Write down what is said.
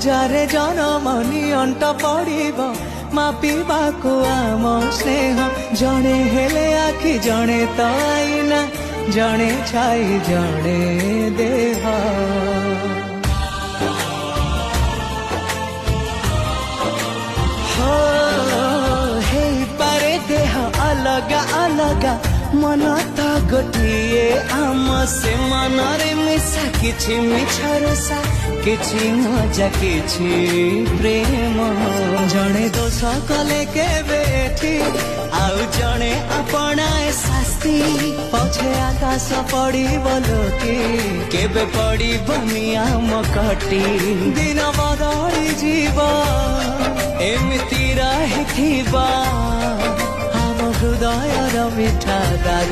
ଯାରେ ଜନମନି ଅଣ୍ଟ ପଡ଼ିବ ମାପିବାକୁ ଆମ ସ୍ନେହ ଜଣେ ହେଲେ ଆଖି ଜଣେ ତ ଆଇନା ଜଣେ ଛାଇ ଜଣେ ଦେହ ହେଇପାରେ ଦେହ ଅଲଗା ଅଲଗା मन तो गोटे आम से मनरे मिशा किछि मिछरसा किछि मजा किछि प्रेम जड़े दोष कले केबेठी आउ जड़े अपनाए शास्ति पछे आकाश पड़ी बोलोटी केबे पड़ी बनियाम कटी दिन बदली जीव एमिति रहिथिबा हृदयर मिठा दाग